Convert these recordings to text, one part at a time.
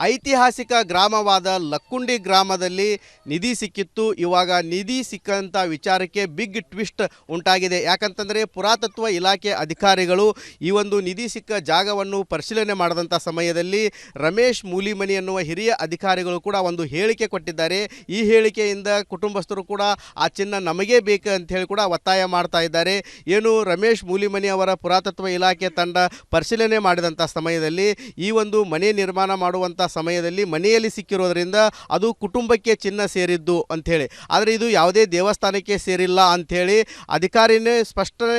ಐತಿಹಾಸಿಕ ಗ್ರಾಮವಾದ ಲಕ್ಕುಂಡಿ ಗ್ರಾಮದಲ್ಲಿ ನಿಧಿ ಸಿಕ್ಕಿತ್ತು. ಇವಾಗ ನಿಧಿ ಸಿಕ್ಕಂಥ ವಿಚಾರಕ್ಕೆ ಬಿಗ್ ಟ್ವಿಸ್ಟ್ ಉಂಟಾಗಿದೆ. ಯಾಕಂತಂದರೆ ಪುರಾತತ್ವ ಇಲಾಖೆ ಅಧಿಕಾರಿಗಳು ಈ ಒಂದು ನಿಧಿ ಸಿಕ್ಕ ಜಾಗವನ್ನು ಪರಿಶೀಲನೆ ಮಾಡಿದಂಥ ಸಮಯದಲ್ಲಿ ರಮೇಶ್ ಮೂಲಿಮನಿ ಎನ್ನುವ ಹಿರಿಯ ಅಧಿಕಾರಿಗಳು ಕೂಡ ಒಂದು ಹೇಳಿಕೆ ಕೊಟ್ಟಿದ್ದಾರೆ. ಈ ಹೇಳಿಕೆಯಿಂದ ಕುಟುಂಬಸ್ಥರು ಕೂಡ ಆ ಚಿನ್ನ ನಮಗೇ ಬೇಕು ಅಂತ ಹೇಳಿ ಕೂಡ ಒತ್ತಾಯ ಮಾಡ್ತಾ ಇದ್ದಾರೆ. ಏನು ರಮೇಶ್ ಮೂಲಿಮನಿ ಅವರ ಪುರಾತತ್ವ ಇಲಾಖೆ ತಂಡ ಪರಿಶೀಲನೆ ಮಾಡಿದಂಥ ಸಮಯದಲ್ಲಿ ಈ ಒಂದು ಮನೆ ನಿರ್ಮಾಣ ಮಾಡುವಂಥ ಸಮಯದಲ್ಲಿ ಮನೆಯಲ್ಲಿ ಸಿಕ್ಕಿರೋದ್ರಿಂದ ಅದು ಕುಟುಂಬಕ್ಕೆ ಚಿನ್ನ ಸೇರಿದ್ದು ಅಂಥೇಳಿ, ಆದರೆ ಇದು ಯಾವುದೇ ದೇವಸ್ಥಾನಕ್ಕೆ ಸೇರಿಲ್ಲ ಅಂಥೇಳಿ ಅಧಿಕಾರಿನೇ ಸ್ಪಷ್ಟನೆ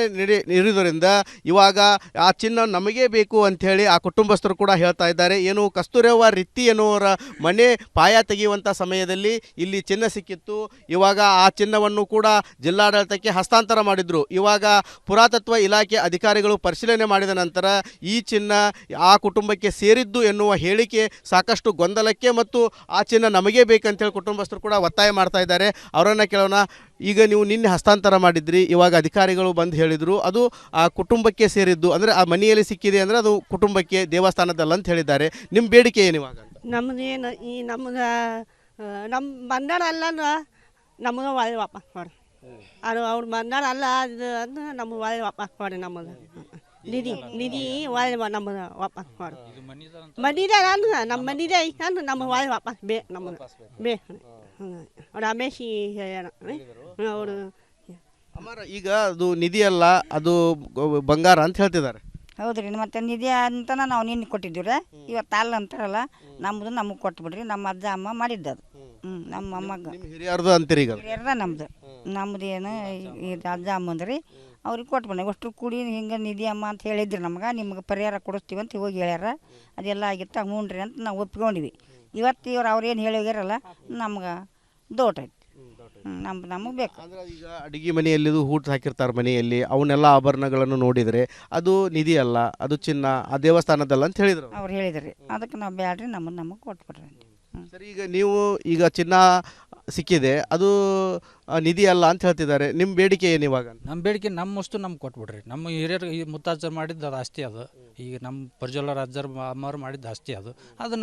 ನೀಡಿದ್ದರಿಂದ ಇವಾಗ ಆ ಚಿನ್ನ ನಮಗೇ ಬೇಕು ಅಂಥೇಳಿ ಆ ಕುಟುಂಬಸ್ಥರು ಕೂಡ ಹೇಳ್ತಾ ಇದ್ದಾರೆ. ಏನು ಕಸ್ತೂರವ್ವ ರಿತ್ತಿ ಎನ್ನುವರ ಮನೆ ಪಾಯ ತೆಗೆಯುವಂಥ ಸಮಯದಲ್ಲಿ ಇಲ್ಲಿ ಚಿನ್ನ ಸಿಕ್ಕಿತ್ತು. ಇವಾಗ ಆ ಚಿನ್ನವನ್ನು ಕೂಡ ಜಿಲ್ಲಾಡಳಿತಕ್ಕೆ ಹಸ್ತಾಂತರ ಮಾಡಿದರು. ಇವಾಗ ಪುರಾತತ್ವ ಇಲಾಖೆ ಅಧಿಕಾರಿಗಳು ಪರಿಶೀಲನೆ ಮಾಡಿದ ನಂತರ ಈ ಚಿನ್ನ ಆ ಕುಟುಂಬಕ್ಕೆ ಸೇರಿದ್ದು ಎನ್ನುವ ಹೇಳಿಕೆ ಸಾಕಷ್ಟು ಗೊಂದಲಕ್ಕೆ ಮತ್ತು ಆ ಚಿನ್ನ ನಮಗೇ ಬೇಕಂತೇಳಿ ಕುಟುಂಬಸ್ಥರು ಕೂಡ ಒತ್ತಾಯ ಮಾಡ್ತಾ ಇದ್ದಾರೆ. ಅವರನ್ನು ಕೇಳೋಣ. ಈಗ ನೀವು ನಿನ್ನೆ ಹಸ್ತಾಂತರ ಮಾಡಿದ್ರಿ, ಇವಾಗ ಅಧಿಕಾರಿಗಳು ಬಂದು ಹೇಳಿದರು ಅದು ಆ ಕುಟುಂಬಕ್ಕೆ ಸೇರಿದ್ದು, ಅಂದರೆ ಆ ಮನೆಯಲ್ಲಿ ಸಿಕ್ಕಿದೆ ಅಂದರೆ ಅದು ಕುಟುಂಬಕ್ಕೆ ದೇವಸ್ಥಾನದಲ್ಲ ಅಂತ ಹೇಳಿದ್ದಾರೆ. ನಿಮ್ಮ ಬೇಡಿಕೆ ಏನು ಇವಾಗ? ನಮ್ಮದೇನು ಈ ನಮ್ಮ ಬಂದಾರ ಅಲ್ಲ ನಮ್ಮದು ಒಳ್ಳೆ ವಾಪಸ್ ಮಾಡಿ ಅದು ಅವ್ರು ಬಂದಾರ ಅಲ್ಲ ಅದು ನಮ್ಗೆ ಒಳ್ಳೆ ವಾಪಸ್ ಮಾಡಿ ನಮ್ಮದು ನಿಧಿ ಒಳ್ಳೆ ನಮ್ಮದು ವಾಪಸ್ ಮಾಡಿ ಮನಿದೆ ಅಂದ್ರೆ ನಮ್ಮ ಮನಿದೆ ಅಂದ್ರೆ ನಮಗೆ ಒಳ್ಳೆ ವಾಪಸ್ ನಮ್ಮದು ರಮೇಶ್ ಹೇಳ್ಯಾರ ಅವರು. ಅಮ್ಮಾರ ಈಗ ಅದು ನಿಧಿ ಅಲ್ಲ, ಅದು ಬಂಗಾರ ಅಂತ ಹೇಳ್ತಿದ್ದಾರೆ. ಹೌದು ರೀ, ಮತ್ತು ನಿಧಿ ಅಂತನ ನಾವು ನಿನ್ನೆ ಕೊಟ್ಟಿದ್ದೀವಿ ರೀ. ಇವತ್ತು ಅಲ್ಲ ಅಂತಾರಲ್ಲ, ನಮ್ಮದು ನಮಗೆ ಕೊಟ್ಬಿಡ್ರಿ. ನಮ್ಮ ಅಜ್ಜ ಅಮ್ಮ ಮಾಡಿದ್ದದು. ನಮ್ಮ ಅಮ್ಮಗ ಹಿರಿಯರ್ದು ಅಂತೀರಿ ಈಗ? ಹಿರಿಯರ್ದ ನಮ್ಮದು ಏನು ಇದು ಅಜ್ಜ ಅಮ್ಮಂದ್ರಿ ಅವ್ರಿಗೆ ಕೊಟ್ಬಿಡಿ. ಅಷ್ಟು ಕೂಡಿ ಹಿಂಗೆ ನಿಧಿ ಅಮ್ಮ ಅಂತ ಹೇಳಿದ್ರಿ ನಮ್ಗೆ, ನಿಮ್ಗೆ ಪರಿಹಾರ ಕೊಡಿಸ್ತೀವಿ ಅಂತ ಹೋಗಿ ಹೇಳ್ಯಾರ. ಅದೆಲ್ಲ ಆಗಿತ್ತು, ಹ್ಞೂ ರೀ ಅಂತ ನಾವು ಒಪ್ಕೊಂಡಿವಿ. ಇವತ್ತು ಅವ್ರೇನು ಹೇಳಿಗ್ಯಾರಲ್ಲ ನಮ್ಗೆ ದೋಟ್ ಐತಿ. ನಮಗೆ ಬೇಕು. ಅಂದರೆ ಈಗ ಅಡುಗೆ ಮನೆಯಲ್ಲಿ ಹೂಟ ಹಾಕಿರ್ತಾರೆ ಮನೆಯಲ್ಲಿ, ಅವನ್ನೆಲ್ಲ ಆಭರಣಗಳನ್ನು ನೋಡಿದರೆ ಅದು ನಿಧಿ ಅಲ್ಲ, ಅದು ಚಿನ್ನ, ಆ ದೇವಸ್ಥಾನದಲ್ಲ ಅಂತ ಹೇಳಿದ್ರು. ಅವ್ರು ಹೇಳಿದ್ರಿ, ಅದಕ್ಕೆ ನಾವು ಬ್ಯಾಡ್ರಿ ನಮಗೆ ಕೊಟ್ಬಿಡ್ರಿ ಅಂತ. ಸರಿ, ಈಗ ನೀವು ಈಗ ಚಿನ್ನ ಸಿಕ್ಕಿದೆ, ಅದು ನಿಧಿ ಅಲ್ಲ ಅಂತ ಹೇಳ್ತಿದ್ದಾರೆ. ನಿಮ್ಮ ಬೇಡಿಕೆ ಏನು ಇವಾಗ? ನಮ್ಮ ಬೇಡಿಕೆ ನಮ್ಮಷ್ಟು ನಮ್ಗೆ ಕೊಟ್ಬಿಡ್ರಿ. ನಮ್ಮ ಹಿರಿಯರು ಈ ಮುತ್ತಾಜರು ಮಾಡಿದ್ದು ಅದು ಆಸ್ತಿ ಅದು. ಈಗ ನಮ್ಮ ಪ್ರಜ್ವಲ ಅಜ್ಜರು ಅಮ್ಮವ್ರು ಮಾಡಿದ್ದು ಆಸ್ತಿ ಅದು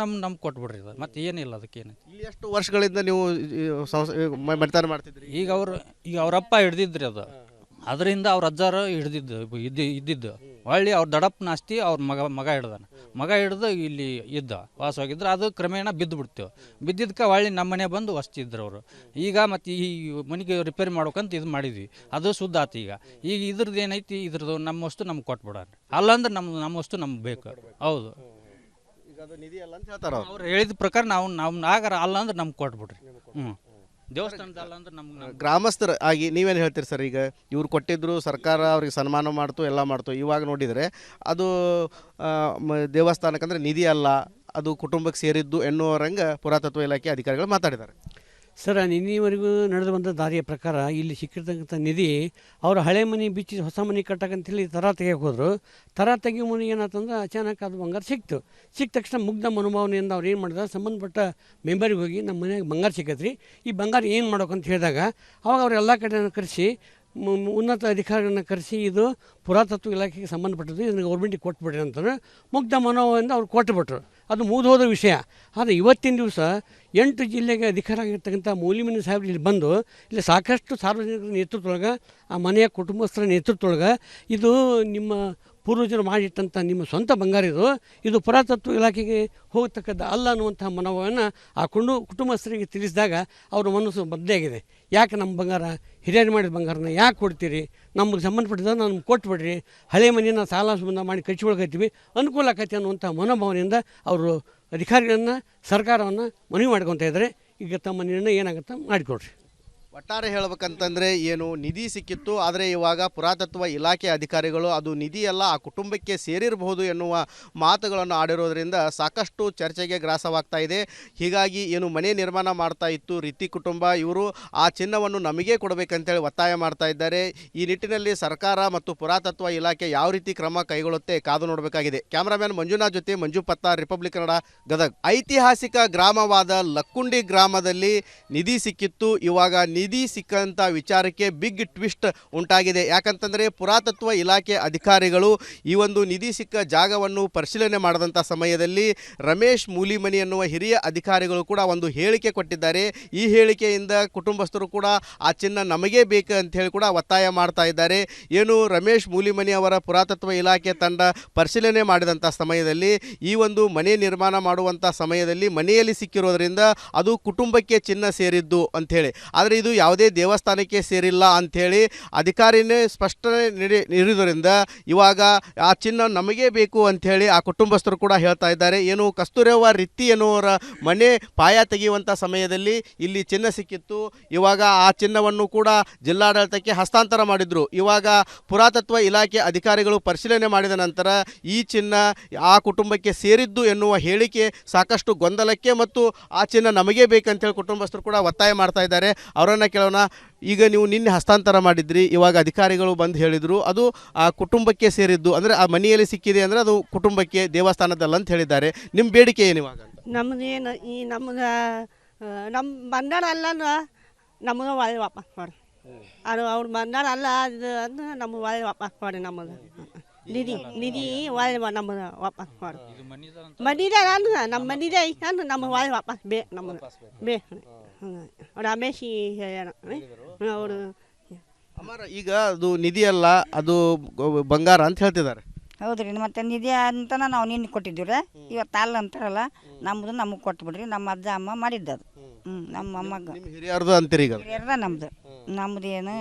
ನಮ್ಗೆ ಕೊಟ್ಬಿಡ್ರಿ. ಅದು ಮತ್ತೆ ಏನಿಲ್ಲ ಅದಕ್ಕೇನು. ಇಲ್ಲಿ ಎಷ್ಟು ವರ್ಷಗಳಿಂದ ನೀವು ಮನೆತನ ಮಾಡ್ತಿದ್ರಿ? ಈಗ ಅವರಪ್ಪ ಹಿಡ್ದಿದ್ರಿ ಅದು, ಅದರಿಂದ ಅವ್ರ ಅಜ್ಜಾರು ಇದ್ದಿದ್ದು ಹೊಳ್ಳಿ ಅವ್ರ ದಡಪ್ಪನ ಆಸ್ತಿ ಅವ್ರ ಮಗ ಹಿಡ್ದು ಇಲ್ಲಿ ವಾಸವಾಗಿದ್ರು. ಅದು ಕ್ರಮೇಣ ಬಿದ್ದೆವು. ಬಿದ್ದಿದ್ದಕ್ಕೆ ಹೊಳ್ಳಿ ನಮ್ಮ ಮನೆ ಬಂದು ವಸ್ತಿದ್ರು ಅವರು. ಈಗ ಮತ್ತು ಈ ಮನೆಗೆ ರಿಪೇರಿ ಮಾಡ್ಬೇಕಂತ ಇದು ಮಾಡಿದ್ವಿ, ಅದು ಶುದ್ಧ ಆತು. ಈಗ ಇದ್ರದ್ದು ಏನೈತಿ, ಇದ್ರದ್ದು ನಮ್ಮಷ್ಟು ನಮ್ಗೆ ಕೊಟ್ಬಿಡ್ರಿ. ಅಲ್ಲಂದ್ರೆ ನಮ್ಮಷ್ಟು ನಮ್ಗೆ ಬೇಕು. ಹೌದು, ಅವ್ರು ಹೇಳಿದ ಪ್ರಕಾರ ನಾವು ಆಗರ ಅಲ್ಲ ಅಂದ್ರೆ ನಮ್ಗೆ ಕೊಟ್ಬಿಡ್ರಿ. ದೇವಸ್ಥಾನದಲ್ಲ ಅಂದ್ರೆ ನಮ್ಗೆ ಗ್ರಾಮಸ್ಥರ ಆಗಿ ನೀವೇನು ಹೇಳ್ತೀರಿ ಸರ್? ಈಗ ಇವ್ರು ಕೊಟ್ಟಿದ್ರು, ಸರ್ಕಾರ ಅವ್ರಿಗೆ ಸನ್ಮಾನ ಮಾಡ್ತು, ಎಲ್ಲ ಮಾಡ್ತು. ಇವಾಗ ನೋಡಿದರೆ ಅದು ದೇವಸ್ಥಾನಕ್ಕಂದ್ರೆ ನಿಧಿ ಅಲ್ಲ, ಅದು ಕುಟುಂಬಕ್ಕೆ ಸೇರಿದ್ದು ಎನ್ನುವರಂಗೆ ಪುರಾತತ್ವ ಇಲಾಖೆ ಅಧಿಕಾರಿಗಳು ಮಾತಾಡಿದ್ದಾರೆ. ಸರ್, ನಿನ್ನೆವರೆಗೂ ನಡೆದು ಬಂದ ದಾರಿಯ ಪ್ರಕಾರ ಇಲ್ಲಿ ಸಿಕ್ಕಿರ್ತಕ್ಕಂಥ ನಿಧಿ ಅವರು ಹಳೆ ಮನೆ ಬಿಚ್ಚಿ ಹೊಸ ಮನೆ ಕಟ್ಟಕ್ಕಂತೇಳಿ ಥರ ತೆಗಿಯೋಕೆ ಹೋದರು. ಥರ ತೆಗಿಯೋ ಮನೆ ಏನಾಯ್ತಂದ್ರೆ ಅಚಾನಕ್ ಅದು ಬಂಗಾರ ಸಿಕ್ಕ ತಕ್ಷಣ ಮುಗ್ಧ ಮನೋಭಾವನೆಯಿಂದ ಅವ್ರು ಏನು ಮಾಡಿದ್ರೆ ಸಂಬಂಧಪಟ್ಟ ಮೆಂಬರಿಗೆ ಹೋಗಿ ನಮ್ಮ ಮನೆಯಾಗ ಬಂಗಾರ ಸಿಕ್ಕತ್ರಿ, ಈ ಬಂಗಾರ ಏನು ಮಾಡೋಕಂತ ಹೇಳಿದಾಗ ಅವಾಗ ಅವ್ರು ಎಲ್ಲ ಕಡೆಯನ್ನು ಕರೆಸಿ ಉನ್ನತ ಅಧಿಕಾರಿಗಳನ್ನ ಕರೆಸಿ ಇದು ಪುರಾತತ್ವ ಇಲಾಖೆಗೆ ಸಂಬಂಧಪಟ್ಟದ್ದು, ಇದನ್ನು ಗೌರ್ಮೆಂಟಿಗೆ ಕೊಟ್ಬಿಡ್ರಿ ಅಂತಂದ್ರೆ ಮುಗ್ಧ ಮನೋಭಾವದಿಂದ ಅವ್ರು ಕೊಟ್ಟುಬಿಟ್ರು. ಅದು ಮುಗಿದೋದ ವಿಷಯ. ಆದರೆ ಇವತ್ತಿನ ದಿವಸ 8 ಜಿಲ್ಲೆಗೆ ಅಧಿಕಾರ ಆಗಿರ್ತಕ್ಕಂಥ ಮೂಲಿಮನಿ ಸಾಹೇಬ್ರು ಇಲ್ಲಿ ಬಂದು ಇಲ್ಲಿ ಸಾಕಷ್ಟು ಸಾರ್ವಜನಿಕರ ನೇತೃತ್ವದೊಳಗೆ, ಆ ಮನೆಯ ಕುಟುಂಬಸ್ಥರ ನೇತೃತ್ವದೊಳಗೆ ಇದು ನಿಮ್ಮ ಪೂರ್ವಜರು ಮಾಡಿಟ್ಟಂಥ ನಿಮ್ಮ ಸ್ವಂತ ಬಂಗಾರ ಇದು ಪುರಾತತ್ವ ಇಲಾಖೆಗೆ ಹೋಗತಕ್ಕದ್ದು ಅಲ್ಲ ಅನ್ನುವಂಥ ಮನೋಭಾವವನ್ನು ಆ ಕುಟುಂಬಸ್ಥರಿಗೆ ತಿಳಿಸಿದಾಗ ಅವ್ರ ಮನಸ್ಸು ಬದಲಾಗಿದೆ. ಯಾಕೆ ನಮ್ಮ ಬಂಗಾರ, ಹಿರಿಯರು ಮಾಡಿದ ಬಂಗಾರನ ಯಾಕೆ ಕೊಡ್ತೀರಿ, ನಮಗೆ ಸಂಬಂಧಪಟ್ಟಿದ್ದ ನಮ್ಗೆ ಕೊಟ್ಬಿಡ್ರಿ, ಹಳೆ ಮನೆಯನ್ನು ಸಾಲ ಸಂಬಂಧ ಮಾಡಿ ಕಚ್ಚಿಕೊಳ್ಕತ್ತೀವಿ, ಅನುಕೂಲ ಆಕೈತಿ ಅನ್ನುವಂಥ ಮನೋಭಾವನೆಯಿಂದ ಅವರು ಅಧಿಕಾರಿಗಳನ್ನು ಸರ್ಕಾರವನ್ನು ಮನವಿ ಮಾಡ್ಕೊತಾ ಇದ್ದಾರೆ. ಈಗ ತಮ್ಮ ನಿರ್ಣಯ ಏನಾಗುತ್ತೆ ಮಾಡಿಕೊಡ್ರಿ. ಒಟ್ಟಾರೆ ಹೇಳಬೇಕಂತಂದರೆ ಏನು ನಿಧಿ ಸಿಕ್ಕಿತ್ತು, ಆದರೆ ಇವಾಗ ಪುರಾತತ್ವ ಇಲಾಖೆ ಅಧಿಕಾರಿಗಳು ಅದು ನಿಧಿ ಅಲ್ಲ, ಆ ಕುಟುಂಬಕ್ಕೆ ಸೇರಿರಬಹುದು ಎನ್ನುವ ಮಾತುಗಳನ್ನು ಆಡಿರೋದ್ರಿಂದ ಸಾಕಷ್ಟು ಚರ್ಚೆಗೆ ಗ್ರಾಸವಾಗ್ತಾ ಇದೆ. ಹೀಗಾಗಿ ಏನು ಮನೆ ನಿರ್ಮಾಣ ಮಾಡ್ತಾ ಇತ್ತು ರಿತ್ತಿ ಕುಟುಂಬ, ಇವರು ಆ ಚಿನ್ನವನ್ನು ನಮಗೇ ಕೊಡಬೇಕಂತೇಳಿ ಒತ್ತಾಯ ಮಾಡ್ತಾ ಇದ್ದಾರೆ. ಈ ನಿಟ್ಟಿನಲ್ಲಿ ಸರ್ಕಾರ ಮತ್ತು ಪುರಾತತ್ವ ಇಲಾಖೆ ಯಾವ ರೀತಿ ಕ್ರಮ ಕೈಗೊಳ್ಳುತ್ತೆ ಕಾದು ನೋಡಬೇಕಾಗಿದೆ. ಕ್ಯಾಮರಾಮ್ಯಾನ್ ಮಂಜುನಾಥ್ ಜೊತೆ ಮಂಜು ಪತ್ತಾರ್, ರಿಪಬ್ಲಿಕ್ ಕನ್ನಡ, ಗದಗ್. ಐತಿಹಾಸಿಕ ಗ್ರಾಮವಾದ ಲಕ್ಕುಂಡಿ ಗ್ರಾಮದಲ್ಲಿ ನಿಧಿ ಸಿಕ್ಕಿತ್ತು. ಇವಾಗ ನಿಧಿ ಸಿಕ್ಕಂಥ ವಿಚಾರಕ್ಕೆ ಬಿಗ್ ಟ್ವಿಸ್ಟ್ ಉಂಟಾಗಿದೆ. ಯಾಕಂತಂದರೆ ಪುರಾತತ್ವ ಇಲಾಖೆ ಅಧಿಕಾರಿಗಳು ಈ ಒಂದು ನಿಧಿ ಸಿಕ್ಕ ಜಾಗವನ್ನು ಪರಿಶೀಲನೆ ಮಾಡಿದಂಥ ಸಮಯದಲ್ಲಿ ರಮೇಶ್ ಮೂಲಿಮನಿ ಎನ್ನುವ ಹಿರಿಯ ಅಧಿಕಾರಿಗಳು ಕೂಡ ಒಂದು ಹೇಳಿಕೆ ಕೊಟ್ಟಿದ್ದಾರೆ. ಈ ಹೇಳಿಕೆಯಿಂದ ಕುಟುಂಬಸ್ಥರು ಕೂಡ ಆ ಚಿನ್ನ ನಮಗೇ ಬೇಕು ಅಂತ ಹೇಳಿ ಕೂಡ ಒತ್ತಾಯ ಮಾಡ್ತಾ ಇದ್ದಾರೆ. ಏನು ರಮೇಶ್ ಮೂಲಿಮನಿ ಅವರ ಪುರಾತತ್ವ ಇಲಾಖೆ ತಂಡ ಪರಿಶೀಲನೆ ಮಾಡಿದಂಥ ಸಮಯದಲ್ಲಿ ಈ ಒಂದು ಮನೆ ನಿರ್ಮಾಣ ಮಾಡುವಂಥ ಸಮಯದಲ್ಲಿ ಮನೆಯಲ್ಲಿ ಸಿಕ್ಕಿರೋದ್ರಿಂದ ಅದು ಕುಟುಂಬಕ್ಕೆ ಚಿನ್ನ ಸೇರಿದ್ದು ಅಂಥೇಳಿ, ಆದರೆ ಇದು ಯಾವುದೇ ದೇವಸ್ಥಾನಕ್ಕೆ ಸೇರಿಲ್ಲ ಅಂಥೇಳಿ ಅಧಿಕಾರಿನೇ ಸ್ಪಷ್ಟನೆ ನೀಡಿದ್ದರಿಂದ ಇವಾಗ ಆ ಚಿನ್ನ ನಮಗೇ ಬೇಕು ಅಂಥೇಳಿ ಆ ಕುಟುಂಬಸ್ಥರು ಕೂಡ ಹೇಳ್ತಾ ಇದ್ದಾರೆ. ಏನು ಕಸ್ತೂರವ್ವ ರಿತ್ತಿ ಎನ್ನುವರ ಮನೆ ಪಾಯ ತೆಗೆಯುವಂಥ ಸಮಯದಲ್ಲಿ ಇಲ್ಲಿ ಚಿನ್ನ ಸಿಕ್ಕಿತ್ತು. ಇವಾಗ ಆ ಚಿನ್ನವನ್ನು ಕೂಡ ಜಿಲ್ಲಾಡಳಿತಕ್ಕೆ ಹಸ್ತಾಂತರ ಮಾಡಿದರು. ಇವಾಗ ಪುರಾತತ್ವ ಇಲಾಖೆ ಅಧಿಕಾರಿಗಳು ಪರಿಶೀಲನೆ ಮಾಡಿದ ನಂತರ ಈ ಚಿನ್ನ ಆ ಕುಟುಂಬಕ್ಕೆ ಸೇರಿದ್ದು ಎನ್ನುವ ಹೇಳಿಕೆ ಸಾಕಷ್ಟು ಗೊಂದಲಕ್ಕೆ ಮತ್ತು ಆ ಚಿನ್ನ ನಮಗೇ ಬೇಕಂತೇಳಿ ಕುಟುಂಬಸ್ಥರು ಕೂಡ ಒತ್ತಾಯ ಮಾಡ್ತಾ ಇದ್ದಾರೆ. ಅವರನ್ನು ಕೇಳೋಣ. ಈಗ ನೀವು ನಿನ್ನೆ ಹಸ್ತಾಂತರ ಮಾಡಿದ್ರಿ, ಇವಾಗ ಅಧಿಕಾರಿಗಳು ಬಂದು ಹೇಳಿದರು ಅದು ಆ ಕುಟುಂಬಕ್ಕೆ ಸೇರಿದ್ದು, ಅಂದರೆ ಆ ಮನೆಯಲ್ಲಿ ಸಿಕ್ಕಿದೆ ಅಂದರೆ ಅದು ಕುಟುಂಬಕ್ಕೆ ದೇವಸ್ಥಾನದಲ್ಲ ಅಂತ ಹೇಳಿದ್ದಾರೆ. ನಿಮ್ಮ ಬೇಡಿಕೆ ಏನು ಇವಾಗ? ನಮ್ಮದೇನು ಈ ನಮ್ಗೆ ನಮ್ಮ ಬಂಗಾರ ಅಲ್ಲ ನಮಗೆ ಒಳ್ಳೆ ವಾಪಸ್ ಕೊಡಿ. ಅದು ಅವ್ರ ಬಂಗಾರ ಅಲ್ಲ ಅದು ಅಂದ್ರೆ ನಮಗೆ ಒಳ್ಳೆ ವಾಪಸ್ ಕೊಡಿ. ನಮಗೆ ನಿಧಿ ಒಳ್ಳೆ ನಮಗೆ ವಾಪಸ್ ಕೊಡಿ. ಮನಿದೆ ಅಂದ್ರೆ ನಮ್ಮ ಮನಿದೆ ಅಂದ್ರೆ ನಮಗೆ ಒಳ್ಳೆ ವಾಪಸ್ ಬೇಕು. ನಮಗೆ ಬೇಕು. ರಮೇಶ್ ಹೇಳ್ಯಾರ ಅವರು. ಅಮ್ಮಾರ, ಈಗ ಅದು ನಿಧಿ ಅಲ್ಲ, ಅದು ಬಂಗಾರ ಅಂತ ಹೇಳ್ತಿದ್ದಾರೆ. ಹೌದ್ರಿ, ಮತ್ತು ನಿಧಿ ಅಂತನ ನಾವು ನಿನ್ನೆ ಕೊಟ್ಟಿದ್ದೀವಿ ರೀ. ಇವತ್ತು ಅಲ್ಲ ಅಂತಾರಲ್ಲ, ನಮ್ಮದು ನಮಗೆ ಕೊಟ್ಬಿಡ್ರಿ. ನಮ್ಮ ಅಜ್ಜ ಅಮ್ಮ ಮಾಡಿದ್ದದು. ನಮ್ಮ ಅಮ್ಮಗ ಹಿರಿಯರ್ದು ಅಂತೀರಿ ಈಗ? ಹಿರಿಯರ್ದ ನಮ್ಮದು ಏನು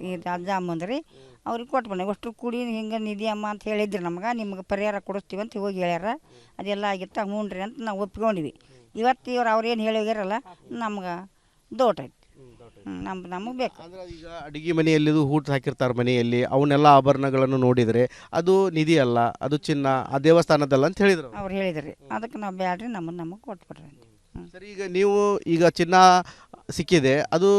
ಈ ಅಜ್ಜ ಅಮ್ಮಂದ್ರಿ ಅವ್ರಿಗೆ ಕೊಟ್ಬಿಡಿ. ಅಷ್ಟು ಕೂಡಿ ಹಿಂಗೆ ನಿಧಿ ಅಮ್ಮ ಅಂತ ಹೇಳಿದ್ರಿ ನಮ್ಗೆ, ನಿಮ್ಗೆ ಪರಿಹಾರ ಕೊಡಿಸ್ತೀವಿ ಅಂತ ಹೋಗಿ ಹೇಳ್ಯಾರ. ಅದೆಲ್ಲ ಆಗಿತ್ತು, ಹ್ಞೂ ರೀ ಅಂತ ನಾವು ಒಪ್ಕೊಂಡಿವಿ. ಇವತ್ತು ಇವ್ರು ಅವ್ರೇನು ಹೇಳಿ ಹೋಗ್ಯಾರಲ್ಲ ನಮ್ಗೆ ದೋಟ್ ಐತಿ. ನಮಗೆ ಬೇಕು. ಅಂದ್ರೆ ಈಗ ಅಡುಗೆ ಮನೆಯಲ್ಲಿದು ಹೂಟ್ ಹಾಕಿರ್ತಾರೆ ಮನೆಯಲ್ಲಿ, ಅವನ್ನೆಲ್ಲ ಆಭರಣಗಳನ್ನು ನೋಡಿದರೆ ಅದು ನಿಧಿ ಅಲ್ಲ, ಅದು ಚಿನ್ನ, ಆ ದೇವಸ್ಥಾನದಲ್ಲ ಅಂತ ಹೇಳಿದ್ರು ಅವ್ರು ಹೇಳಿದ್ರಿ. ಅದಕ್ಕೆ ನಾವು ಬ್ಯಾಡ್ರಿ, ನಮಗೆ ಕೊಟ್ಬಿಡ್ರಿ ಅಂತ. ಸರಿ, ಈಗ ನೀವು ಈಗ ಚಿನ್ನ ಸಿಕ್ಕಿದೆ, ಅದು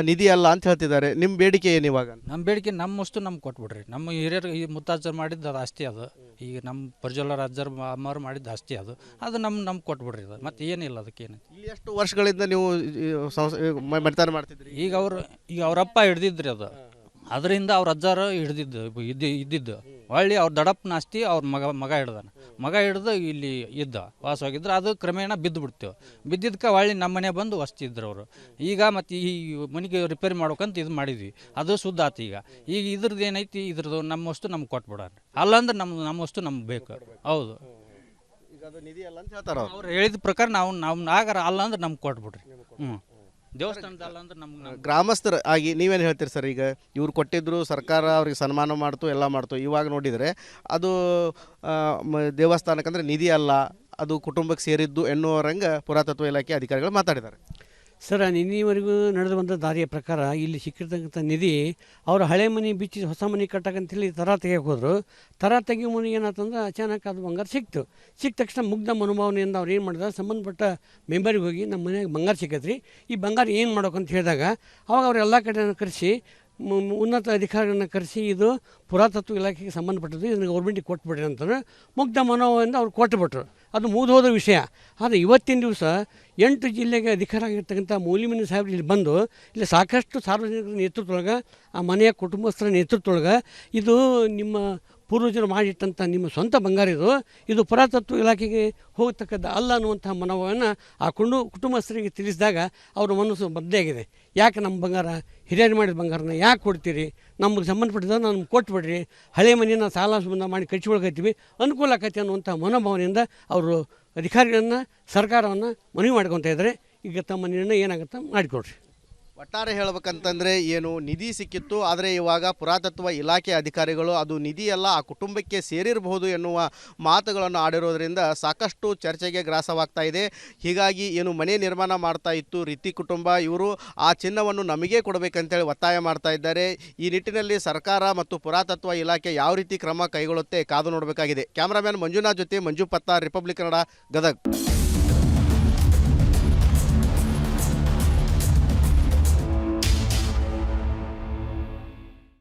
ನಿಧಿ ಅಲ್ಲ ಅಂತ ಹೇಳ್ತಿದ್ದಾರೆ. ನಿಮ್ಮ ಬೇಡಿಕೆ ಏನು ಇವಾಗ? ನಮ್ಮ ಬೇಡಿಕೆ ನಮ್ಮಷ್ಟು ನಮ್ಗೆ ಕೊಟ್ಬಿಡ್ರಿ. ನಮ್ಮ ಹಿರಿಯರು ಈ ಮುತ್ತಾಜರು ಮಾಡಿದ್ದು ಅದು ಆಸ್ತಿ ಅದು. ಈಗ ನಮ್ಮ ಪ್ರಜ್ವಲ ರಾಜರು ಅಮ್ಮವ್ರು ಮಾಡಿದ್ದು ಆಸ್ತಿ ಅದು. ಅದು ನಮ್ಗೆ ಕೊಟ್ಬಿಡ್ರಿ. ಅದು ಮತ್ತೆ ಏನಿಲ್ಲ ಅದಕ್ಕೇನು. ಇಲ್ಲಿ ಎಷ್ಟು ವರ್ಷಗಳಿಂದ ನೀವು ಮನೆತನ ಮಾಡ್ತಿದ್ರಿ? ಈಗ ಅವರಪ್ಪ ಹಿಡ್ದಿದ್ರಿ ಅದು. ಅದರಿಂದ ಅವ್ರ ಅಜ್ಜಾರು ಇದ್ದಿದ್ದು ಹೊಳ್ಳಿ ಅವ್ರ ದಡಪ್ಪನ ಆಸ್ತಿ ಅವ್ರ ಮಗ ಹಿಡ್ದು ಇಲ್ಲಿ ಇದ್ದ ವಾಸವಾಗಿದ್ರು. ಅದು ಕ್ರಮೇಣ ಬಿದ್ದು ಬಿಡ್ತೇವೆ. ಬಿದ್ದಿದ್ದಕ್ಕೆ ಹೊಳ್ಳಿ ನಮ್ಮ ಮನೆ ಬಂದು ವಸ್ತಿದ್ರು ಅವರು. ಈಗ ಮತ್ತು ಈ ಮನೆಗೆ ರಿಪೇರಿ ಮಾಡ್ಬೇಕಂತ ಇದು ಮಾಡಿದ್ವಿ, ಅದು ಶುದ್ಧ ಆತು. ಈಗ ಇದ್ರದ್ದು ಏನೈತಿ, ಇದ್ರದ್ದು ನಮ್ಮಷ್ಟು ನಮ್ಗೆ ಕೊಟ್ಬಿಡ್ರಿ. ಅಲ್ಲಂದ್ರೆ ನಮ್ಮಷ್ಟು ನಮ್ಗೆ ಬೇಕು. ಹೌದು, ಅವ್ರು ಹೇಳಿದ ಪ್ರಕಾರ ನಾವು ಆಗಾರ ಅಲ್ಲ ಅಂದ್ರೆ ನಮ್ಗೆ ಕೊಟ್ಬಿಡ್ರಿ. ದೇವಸ್ಥಾನದಲ್ಲ ಅಂದ್ರೆ ನಮ್ಗೆ ಗ್ರಾಮಸ್ಥರ ಆಗಿ ನೀವೇನು ಹೇಳ್ತೀರಿ ಸರ್? ಈಗ ಇವ್ರು ಕೊಟ್ಟಿದ್ರು, ಸರ್ಕಾರ ಅವ್ರಿಗೆ ಸನ್ಮಾನ ಮಾಡ್ತು, ಎಲ್ಲ ಮಾಡ್ತು. ಇವಾಗ ನೋಡಿದರೆ ಅದು ದೇವಸ್ಥಾನಕ್ಕಂದ್ರೆ ನಿಧಿ ಅಲ್ಲ, ಅದು ಕುಟುಂಬಕ್ಕೆ ಸೇರಿದ್ದು ಎನ್ನುವರಂಗೆ ಪುರಾತತ್ವ ಇಲಾಖೆ ಅಧಿಕಾರಿಗಳು ಮಾತಾಡಿದ್ದಾರೆ. ಸರ್, ನಿನ್ನೆವರೆಗೂ ನಡೆದು ಬಂದ ದಾರಿಯ ಪ್ರಕಾರ ಇಲ್ಲಿ ಸಿಕ್ಕಿರ್ತಕ್ಕಂಥ ನಿಧಿ ಅವರು ಹಳೆ ಮನೆ ಬಿಚ್ಚಿ ಹೊಸ ಮನೆ ಕಟ್ಟಕ್ಕಂತೇಳಿ ತರ ತೆಗಿಯೋಕೆ ಹೋದರು. ತರ ತೆಗಿಯೋ ಮನೆ ಏನಾಯ್ತಂದ್ರೆ ಅಚಾನಕ್ ಅದು ಬಂಗಾರ ಸಿಕ್ತು. ಸಿಕ್ಕ ತಕ್ಷಣ ಮುಗ್ಧ ಮನೋಭಾವನೆಯಿಂದ ಅವ್ರು ಏನು ಮಾಡಿದ್ರೆ, ಸಂಬಂಧಪಟ್ಟ ಮೆಂಬರಿಗೆ ಹೋಗಿ ನಮ್ಮ ಮನೆಗೆ ಬಂಗಾರ ಸಿಕ್ಕತ್ರಿ, ಈ ಬಂಗಾರ ಏನು ಮಾಡೋಕಂತ ಹೇಳಿದಾಗ ಅವಾಗ ಅವ್ರು ಎಲ್ಲ ಕಡೆ ಕರೆಸಿ ಉನ್ನತ ಅಧಿಕಾರಿಗಳನ್ನ ಕರೆಸಿ ಇದು ಪುರಾತತ್ವ ಇಲಾಖೆಗೆ ಸಂಬಂಧಪಟ್ಟದ್ದು, ಇದನ್ನು ಗೌರ್ಮೆಂಟಿಗೆ ಕೊಟ್ಬಿಡ್ರಿ ಅಂತಂದ್ರೆ ಮುಗ್ಧ ಮನೋಭಾವದಿಂದ ಅವ್ರು ಕೊಟ್ಟುಬಿಟ್ರು. ಅದು ಮುಗಿದೋದ ವಿಷಯ. ಆದರೆ ಇವತ್ತಿನ ದಿವಸ 8 ಜಿಲ್ಲೆಗೆ ಅಧಿಕಾರ ಆಗಿರ್ತಕ್ಕಂಥ ಮೂಲಿಮನಿ ಸಾಹೇಬ್ರು ಇಲ್ಲಿ ಬಂದು ಇಲ್ಲಿ ಸಾಕಷ್ಟು ಸಾರ್ವಜನಿಕರ ನೇತೃತ್ವದೊಳಗೆ, ಆ ಮನೆಯ ಕುಟುಂಬಸ್ಥರ ನೇತೃತ್ವದೊಳಗೆ ಇದು ನಿಮ್ಮ ಪೂರ್ವಜರು ಮಾಡಿಟ್ಟಂಥ ನಿಮ್ಮ ಸ್ವಂತ ಬಂಗಾರ ಇದು ಪುರಾತತ್ವ ಇಲಾಖೆಗೆ ಹೋಗತಕ್ಕದ್ದು ಅಲ್ಲ ಅನ್ನುವಂಥ ಮನೋಭಾವವನ್ನು ಆ ಕುಟುಂಬಸ್ಥರಿಗೆ ತಿಳಿಸಿದಾಗ ಅವರ ಮನಸ್ಸು ಬದಲಾಗಿದೆ. ಯಾಕೆ ನಮ್ಮ ಬಂಗಾರ, ಹಿರಿಯರು ಮಾಡಿದ ಬಂಗಾರನ ಯಾಕೆ ಕೊಡ್ತೀರಿ, ನಮಗೆ ಸಂಬಂಧಪಟ್ಟಿದ್ದ ನಮ್ಗೆ ಕೊಟ್ಬಿಡ್ರಿ, ಹಳೆ ಮನೆಯನ್ನು ಸಾಲ ಸಂಬಂಧ ಮಾಡಿ ಕಚ್ಚಿೊಳಗತ್ತೀವಿ, ಅನುಕೂಲ ಆಕತಿ ಅನ್ನುವಂಥ ಮನೋಭಾವನೆಯಿಂದ ಅವರು ಅಧಿಕಾರಿಗಳನ್ನು, ಸರ್ಕಾರವನ್ನು ಮನವಿ ಮಾಡ್ಕೊತಾ ಇದ್ದಾರೆ. ಈಗ ತಮ್ಮ ನಿರ್ಣಯ ಏನಾಗುತ್ತೆ ಮಾಡಿಕೊಡ್ರಿ. ಒಟ್ಟಾರೆ ಹೇಳಬೇಕಂತಂದರೆ ಏನು ನಿಧಿ ಸಿಕ್ಕಿತ್ತು, ಆದರೆ ಇವಾಗ ಪುರಾತತ್ವ ಇಲಾಖೆ ಅಧಿಕಾರಿಗಳು ಅದು ನಿಧಿಯಲ್ಲ, ಆ ಕುಟುಂಬಕ್ಕೆ ಸೇರಿರಬಹುದು ಎನ್ನುವ ಮಾತುಗಳನ್ನು ಆಡಿರೋದ್ರಿಂದ ಸಾಕಷ್ಟು ಚರ್ಚೆಗೆ ಗ್ರಾಸವಾಗ್ತಾ ಇದೆ. ಹೀಗಾಗಿ ಏನು ಮನೆ ನಿರ್ಮಾಣ ಮಾಡ್ತಾ ಇತ್ತು ರಿತ್ತಿ ಕುಟುಂಬ, ಇವರು ಆ ಚಿನ್ನವನ್ನು ನಮಗೇ ಕೊಡಬೇಕಂತೇಳಿ ಒತ್ತಾಯ ಮಾಡ್ತಾ ಇದ್ದಾರೆ. ಈ ನಿಟ್ಟಿನಲ್ಲಿ ಸರ್ಕಾರ ಮತ್ತು ಪುರಾತತ್ವ ಇಲಾಖೆ ಯಾವ ರೀತಿ ಕ್ರಮ ಕೈಗೊಳ್ಳುತ್ತೆ ಕಾದು ನೋಡಬೇಕಾಗಿದೆ. ಕ್ಯಾಮ್ರಾಮ್ಯಾನ್ ಮಂಜುನಾಥ್ ಜೊತೆ ಮಂಜು ಪತ್ತಾರ್, ರಿಪಬ್ಲಿಕ್ ಕನ್ನಡ, ಗದಗ್.